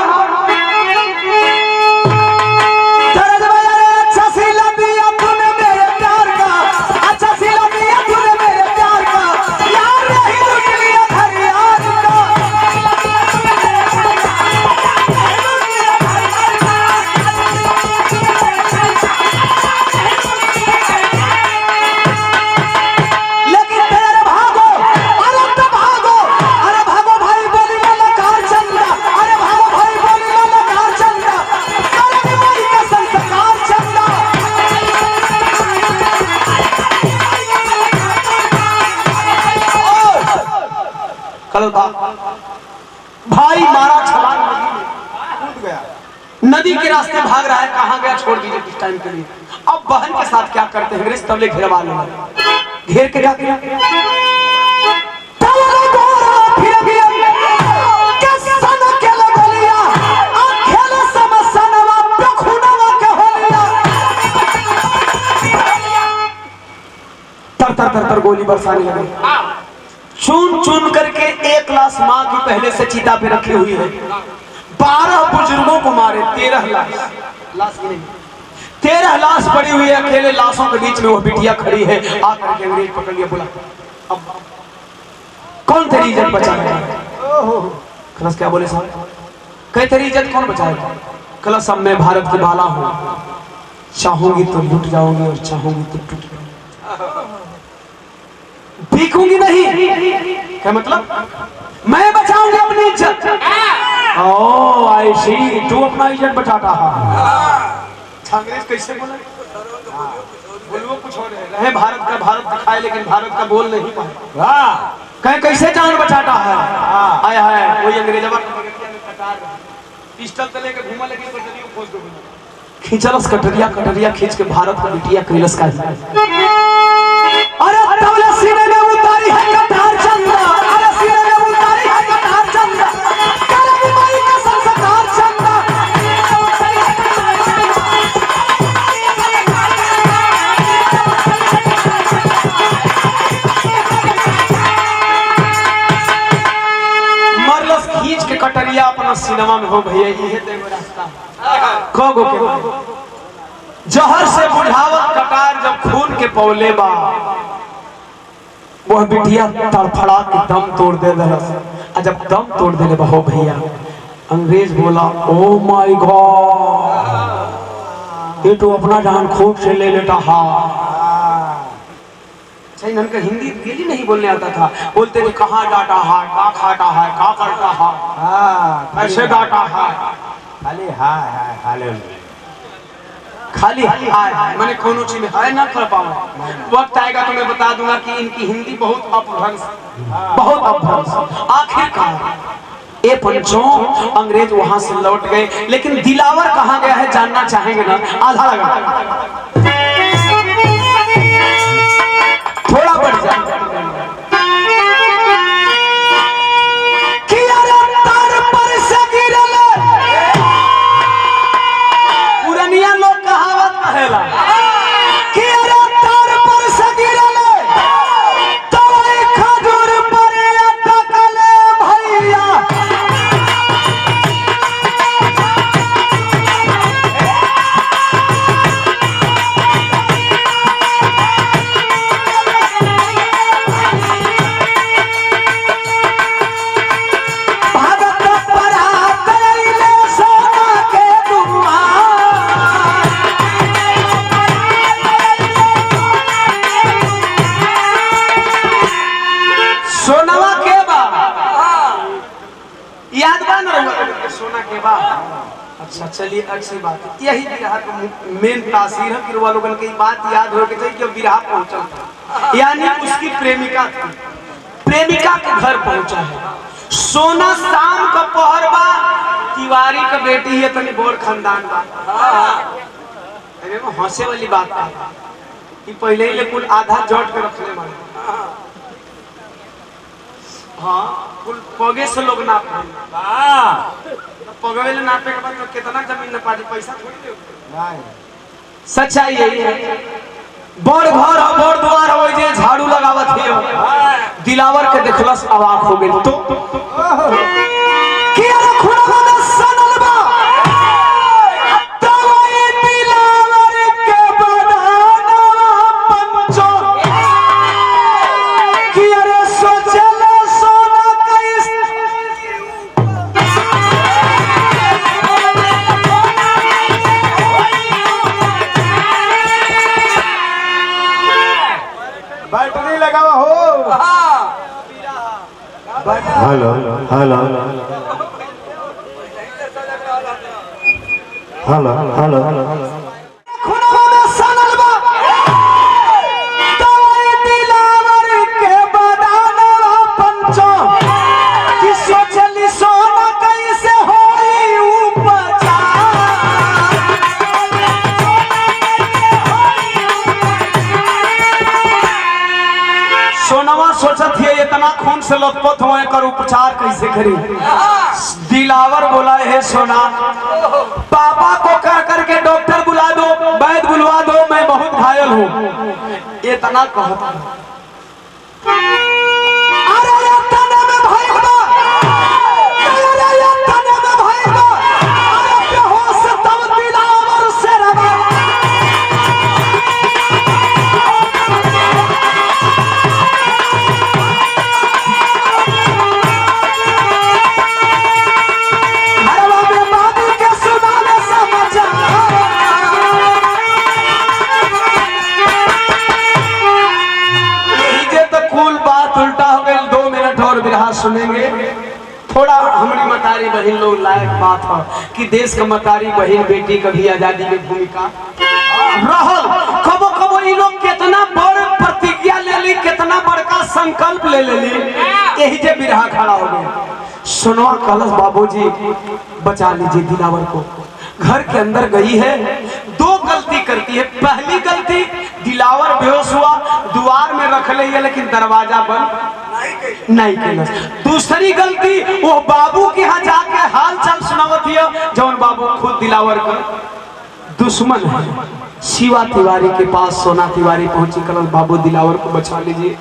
भाई मारा छलांग नदी में, कूद गया। नदी के रास्ते भाग रहा है, कहाँ गया छोड़ दीजिए कुछ टाइम के लिए। अब बहन के साथ क्या करते हैं अंग्रेज, तबले घेरवा लो, घेर के क्या किया, तर तर तर गोली बरसाने लगे, चुन चुन करके एक लाश माँ की पहले से चिता पे रखी हुई है, 12 बुजुर्गों को मारे, 13 लाश की नहीं, 13 लाश पड़ी हुई है, अकेले लाशों के बीच में वो बिटिया खड़ी है। आकर के अंग्रेज पकड़ लिया, बोला अब कौन तेरी इज्जत बचाएगा? खलस क्या बोले साहब, कहे तेरी इज्जत कौन बचाएगा? खलस अब मैं भारत की बाला हूँ, चाहूंगी तो लुट जाऊंगी और चाहूंगी तो टूट जाऊंगी, भीखूंगी नहीं। क्या मतलब? मैं बचाऊंगी अपनी इज्जत। ओ आई सी, तू अपना इज्जत बचाता है। अंग्रेज कैसे बोला? बोलो कुछ और रहे, भारत का भारत दिखाए लेकिन भारत का बोल नहीं पाए। कहे कैसे जान बचाता है? आया है वही अंग्रेज पिस्टल तले के घूमा, लेकिन कटरिया खोज दो, खींचलस कटरिया, कटरिया खींच के भारत का बिटिया कैलस का। अरे तबला सीने में उतारी है कटार चंद्र, अरे सीने में उतारी है कटार चंद्र, करम माई का संस्कार चंद्र। मरलस खींच के कटरिया अपना सिनेमा में हो भैया, ये देखो रास्ता को गो के जहर से बुझावत कटार जब खून के पौले बा, वह बिटिया तड़फड़ा के दम तोड़ दे दरस। जब दम तोड़ दे बहो भैया, अंग्रेज बोला ओ माय गॉड, ये तो अपना जान खूब से ले लेता हा। अच्छा इनका हिंदी रियली नहीं बोलने आता था, बोलते थे कहाँ डाटा है, का खाता है, का करता है, कैसे डाटा है, खाली हाय हाय हाले खाली हाय, मैंने कोनो चीज में हाय ना कर पाऊंगा। वक्त आएगा तो मैं बता दूंगा कि इनकी हिंदी बहुत अपभ्रंश, बहुत अपभ्रंश। आखिरकार ये पंचों अंग्रेज वहां से लौट गए, लेकिन दिलावर कहाँ गया है जानना चाहेंगे ना? आधा लगा, थोड़ा बढ़ जाए। पुरानिया लोग कहावत कहेला कि अरे तार पर से गिरले तो एक खजूर पर अटकले भैया। सोना के बाद अच्छा चलिए अच्छी बात है, यही बिरहा का मेन तासीर है। फिर वालों की बात याद हो के चाहिए कि बिरहा पहुंचा था, यानी उसकी प्रेमिका थी, प्रेमिका के घर पहुंचा है। सोना शाम का पहर बा, तिवारी का बेटी है, तनी बोर खानदान बा। अरे वो हंसे वाली बात है कि पहले ही कुल आधा जट के रखने वाले, हाँ कुल पगे से लोग नाप पगवे ले नापे के बाद तो कितना जमीन न पाजी, पैसा थोड़ी दे। सच्चाई यही है, बोर घर हो बोर द्वार हो जे झाड़ू लगावत हियो, दिलावर के देखलस अवाक हो गई तो कि अरे खुदा में सनल बा तवाई दिलावर के बदाना पंचो कि अरे सोचल सोना कैस बैटरी लगावा हो। Hello hello hello hello hello खुदा में सनल बा तवाई दिलावर के बदाना पंचो कि सोचल सोना से लथपथ हुए कर उपचार कैसे करी। दिलावर बोला है सोना पापा को कह करके डॉक्टर बुला दो, वैद्य बुलवा दो, मैं बहुत घायल हूँ। इतना कहता सुनेंगे। थोड़ा हमारी मतारी बहन लोग लायक बात है कि देश का मतारी बहन बेटी का भी आजादी की भूमिका रहल। कबो कबो ये लोग कितना बड़ प्रतिज्ञा ले ली, कितना बड़का संकल्प ले ली, यही जे बिरहा खड़ा हो गया। सुनवा कलश बाबूजी बचा लीजिए दिलावर को। घर के अंदर गई है, दो गलती करती है। पहली गलती दिलावर बेहोश हुआ, द्वार में रख ले लेकिन दरवाजा बंद नहीं किया। दूसरी गलती वो बाबू के यहाँ जाके हाल चाल सुनावत है, जौन बाबू खुद दिलावर का दुश्मन है। शिवा तिवारी के पास सोना तिवारी पहुंची, कलश बाबू दिलावर को बचा लीजिए,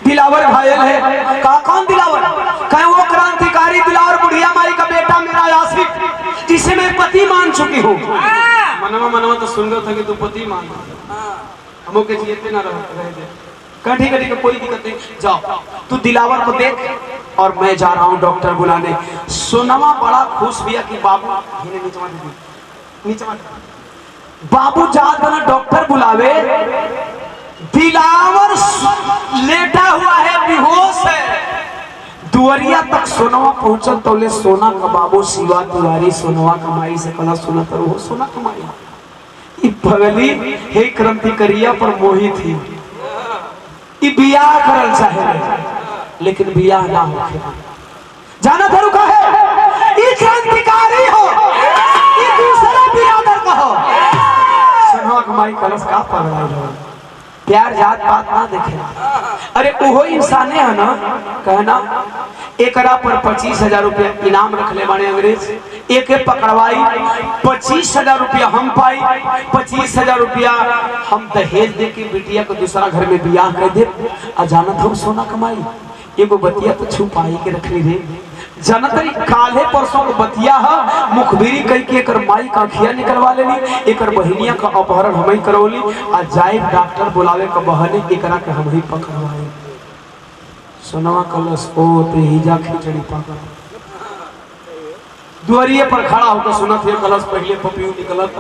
दिलावर घायल है। कहा कौन दिलावर? कहे वो क्रांतिकारी दिलावर, बुढ़िया माई का बेटा, मेरा आशिक, जिसे मैं पति मान चुकी हूँ। मनवा मनवा तो सुन रहा था कि तू पति मान, हम के जीते ना रह दे। ठीक है ठीक है, कोई दिक्कत नहीं, जाओ तू दिलावर को देख और मैं जा रहा हूँ डॉक्टर बुलाने। सोनवा बड़ा खुश भैया कि बाबू नीचे बाबू जात बना डॉक्टर बुलावे। दिलावर लेटा हुआ है, बेहोश है। दुआरिया तक सोनवा पहुंचल तो ले सोना का बाबू शिवा तिवारी सोनवा कमाई से कला सुना करो हो सोना कमाई भगली हे क्रांतिकारिया पर मोही थी। बियाह करल चाहे लेकिन बियाह ना हो। जाना था रुका है ये क्रांतिकारी हो, ये दूसरा बिरादर का हो। सोनवा कमाई कलश का पगड़ा प्यार जात पात ना देखे। अरे वो इंसाने है ना, कहना एकरा पर 25,000 रुपया इनाम रख ले बाने अंग्रेज। एक पकड़वाई 25,000 रुपया हम पाई, 25,000 रुपया हम दहेज दे के बिटिया को दूसरा घर में बियाह कर दे। अजानत हो सोना कमाई एगो बतिया तो छुपाई के रख ली रे। जनतरी काले परसों को बतिया है, मुखबिरी कई के एकर माई का खिया निकलवा लेनी, एकर बहनिया का अपहरण हम ही करौली। आज जाए डॉक्टर बुलावे का बहने एकरा के हम ही पकड़वाए। सोनवा कलश ओ ते हिजा खिचड़ी पकड़ दुआरिये पर खड़ा होकर सुना थे कलश पहले पपियू निकलत,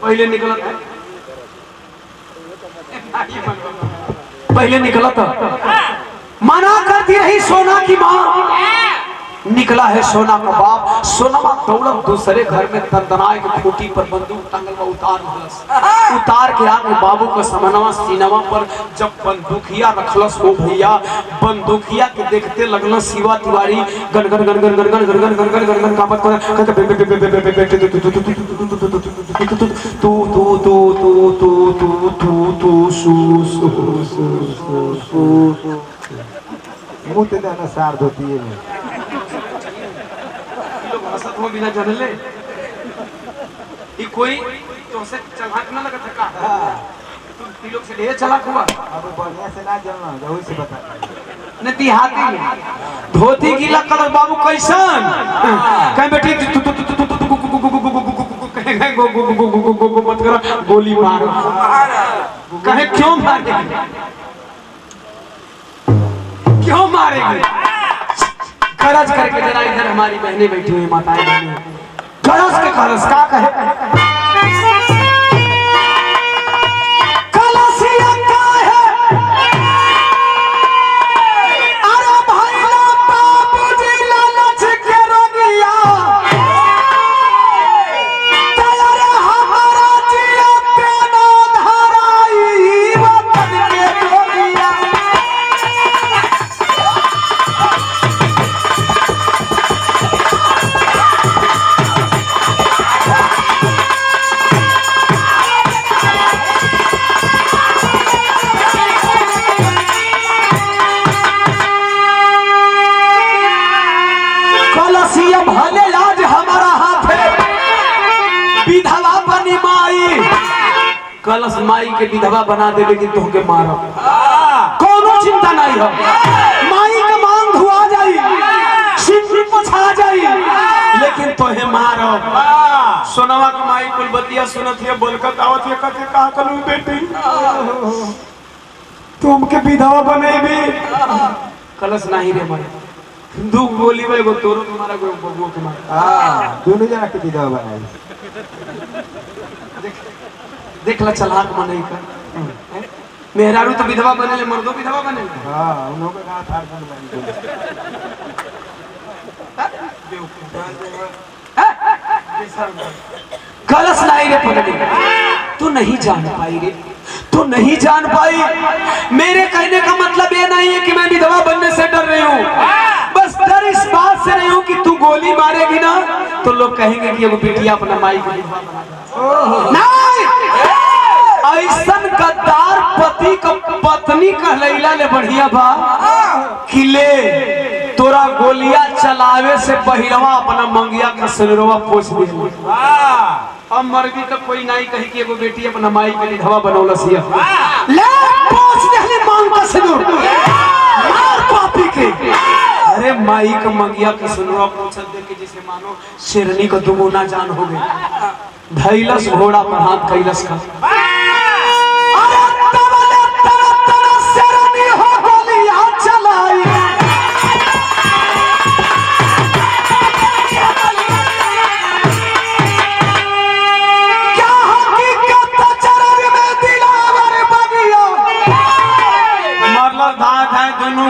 पहले निकलत पहले निकलत मना करती रही सोना की माँ। निकला है सोना का बाप। सोनमा दौड़त दूसरे घर में तंतनाए के खूटी पर बंदूक टांगल में उतार के आके बाबू का समनवा सीनवा पर जब बंदूकिया रखलस हो भैया, बंदूकिया के देखते लगल शिवा तिवारी गनगन गनगन गनगन गनगन गनगन गनगन कापत मुँह ते देना सार धोती है हसत हो बिना जानले कोई तो से चलाक ना लगा था का तुम लोग से ढेर चलाक हुआ। अब बढ़िया से ना जानना जरूर से बता नती हाथी धोती गीला कलर बाबू कैसन कहीं बेटी मत करो गोली मारो कहे क्यों मारेगी क्यों मारेगी। गरज करके जरा इधर हमारी बहनें बैठी हुई माताएं बहनें गरज के कलश का कहे भले आज हमारा हाथ है विधवा बनी माई, कलश माई के विधवा बना दे लेकिन तुमके मारो कोनो चिंता नहीं हो। माई का मांग धुआ जाई, सिंदूर पोछा जाई, लेकिन तोहे मारो। सोनवा के माई कुलबतिया सुनत है बोलकर आवत है कहते का कलू बेटी तुमके विधवा बनेबी। कलश नहीं रे मारे दू बोली भाई वो तोरो तुम्हारा कोई बबुओ तुम्हारा। हां दोनों जना के विधवा बनाई। देख ला चलाक मनई का मेहरारू तो विधवा बनेले मर्दो विधवा बनेले। हां उन लोग का थार बन बन कलश नहीं रे पगड़ी तू नहीं जान पाई रे, तू नहीं जान पाई। मेरे कहने का मतलब ये नहीं है कि मैं विधवा बनने से डर रही हूँ, बस डर इस बात से नहीं हूँ कि तू गोली मारेगी ना तो लोग कहेंगे कि वो बेटिया अपना माई को विधवा बना। नहीं, ऐसन गद्दार पति का पत्नी कहलैला ले बढ़िया बा कि ले तोरा गोलियां चलावे से पहिरवा अपना मंगिया का सनरवा पोछ दे। अब मर्गी तो कोई नहीं कही कि एगो बेटी अपना माई के विधवा बनौलस हिया, ले पोछ दे मांग का सिंदूर मार पापी के। अरे माई का मंगिया का सनरवा पोछ दे के जिसे मानो शेरनी को दुगुना जान हो गई। धैलस घोड़ा पर हाथ कैलस का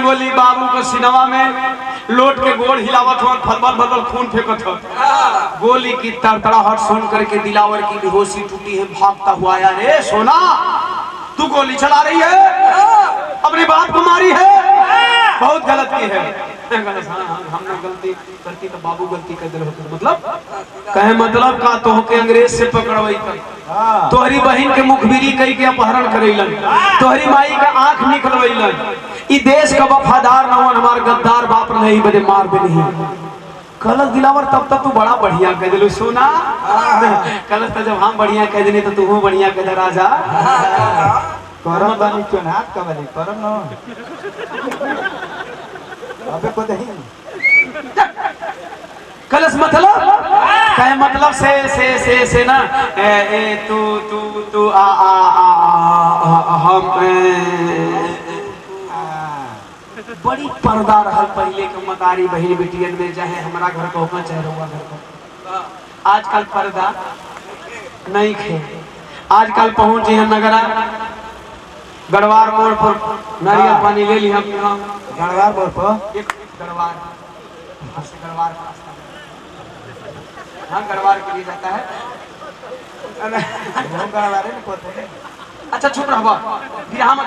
गोली बाबू को सिनेमा में लोट के गोल हिलावत हो, फलबल फलबल खून फेंकत हो। गोली की तड़तड़ाहट सुन करके दिलावर की बेहोशी टूटी है, भागता हुआ आया। रे सोना तू गोली चला रही है, अपनी बात को मारी है, बहुत गलत की है। हमने गलती करती तो बाबू गलती कर दिल होते मतलब कहे मतलब का तो के अंग्रेज से पकड़वाई कर तोहरी बहन के मुखबिरी कई के अपहरण करैलन, तोहरी माई का आंख निकलवैलन। ई देश का वफादार नवन हमार गद्दार बाप नहीं बदे मार दे नहीं। कलश दिलावर तब तक तू बड़ा बढ़िया कह दिलो सोना। कलश तो जब हम बढ़िया कह देनी तो तू बढ़िया कह दे राजा। करम बानी चोन हाथ का बानी करम न अबे को नहीं कलश मतलब कहे मतलब से ना तू तू तू आ हम बड़ी पर्दा रहल पहले के मतारी बहन बेटियन में चाहे हमारा घर को होगा चाहे रहुआ घर को। आजकल पर्दा नहीं खे, आजकल पहुंच है नगरा गढ़वार मोड़ पर नारियल पानी ले लिया। गढ़वार मोड़ पर एक गढ़वार से गढ़वार का रास्ता, हाँ गढ़वार के लिए जाता है। गढ़वार नहीं पता है। अच्छा चुप रहो फिर हम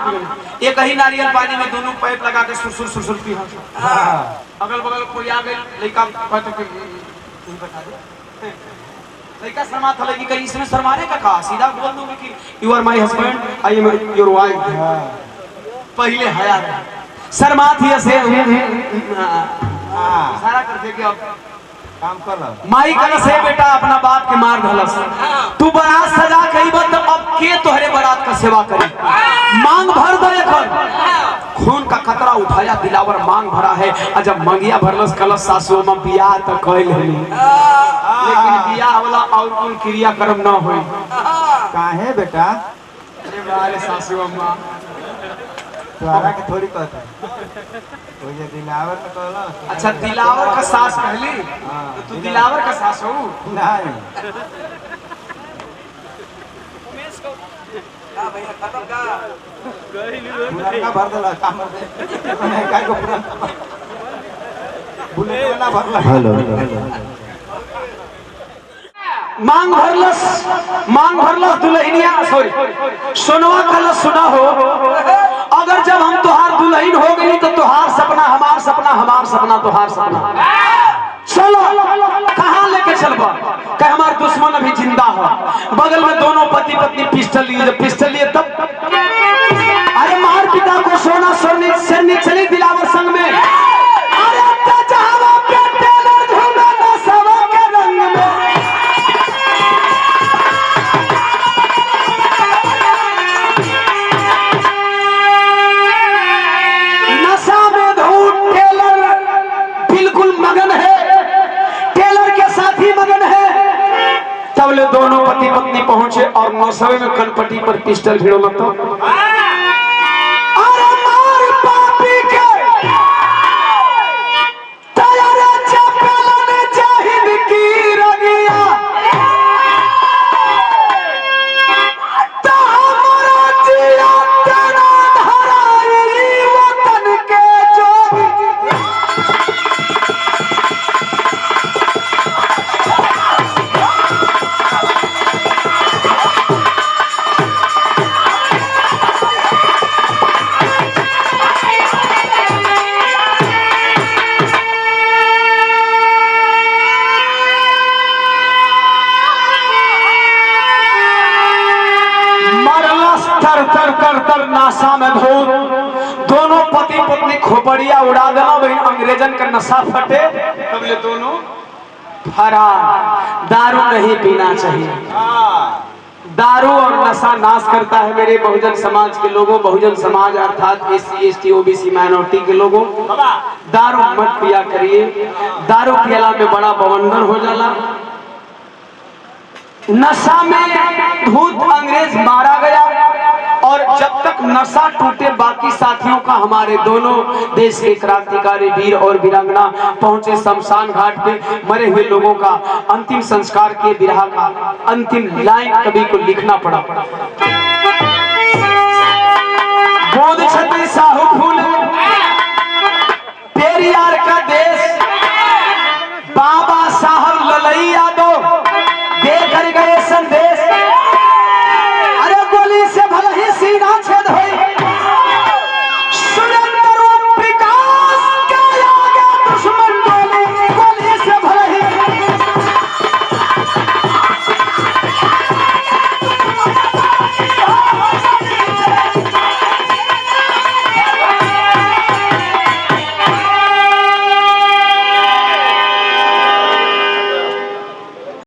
एक ही नारियल पानी में दोनों पाइप लगा के सुर सुर पी। अगल बगल कोई आ गई लड़का बता दे लड़का शर्मा था लगी कहीं इसमें शर्माने का कहा, सीधा बोल दूंगी कि you are my husband I am your wife. पहले हया शर्मा थी ऐसे सारा करते कि अब काम कर लो। माई कलश है बेटा अपना बाप के मार धलस, तू बारात सजा कही बत अब के तोहरे बारात का सेवा करी। मांग भर दे कर खून का खतरा उठाया दिलावर मांग भरा है। जब मंगिया भरलस कलश सासु में बियाह तो कहल है लेकिन बियाह वाला और कोई क्रियाक्रम न होई। काहे बेटा अरे बारे सासु अम्मा तोरा के थोड़ी कहता वो ये दिलावर में कहला। अच्छा दिलावर का सास कहली तो तू दिलावर का सास हो नहीं। हां भैया खत्म का पुराना भर देला काम दे नहीं काय को पुराना बुलेट वाला भरला। हेलो मांग भरलस दुल्हनिया सॉरी सोनवा कलश सुना हो। अगर जब हम तुहार दुल्हन हो गई तो तुहार सपना हमार सपना, हमार सपना तुहार सपना। चलो कहाँ लेके चलबा कह हमार दुश्मन अभी जिंदा हो। बगल में दोनों पति पत्नी पिस्टल लिए, जब पिस्टल लिए तब अरे मार पिता को सोना से चली दिलावर संग में। अरे तब ले दोनों पति पत्नी पहुंचे और नौसवे में कनपट्टी पर पिस्टल भिड़ो मत अरे मार पापी के तैयारे चपलन जाहिद की रगिया ता हमारा जिया तेरा धराई वतन के जोगी कर नासा में धूल दोनों पति पत्नी खोपड़िया उड़ा देना वही अंग्रेजन का नशा फटे तब ले दोनों फरार। दारू नहीं पीना चाहिए, दारू और नशा नाश करता है मेरे बहुजन समाज के लोगों। बहुजन समाज अर्थात SC ST OBC माइनॉरिटी के लोगों, दारू मत पिया करिए। दारू पियला में बड़ा बवंडर हो जाला। नशा में भूत अंग्रेज मारा गया और जब तक नशा टूटे बाकी साथियों का हमारे दोनों देश के क्रांतिकारी वीर और वीरांगना पहुंचे शमशान घाट पे। मरे हुए लोगों का अंतिम संस्कार के विरह का अंतिम लाइन कवि को लिखना पड़ा। बोध छत्री साहू फूल पेरियार का देश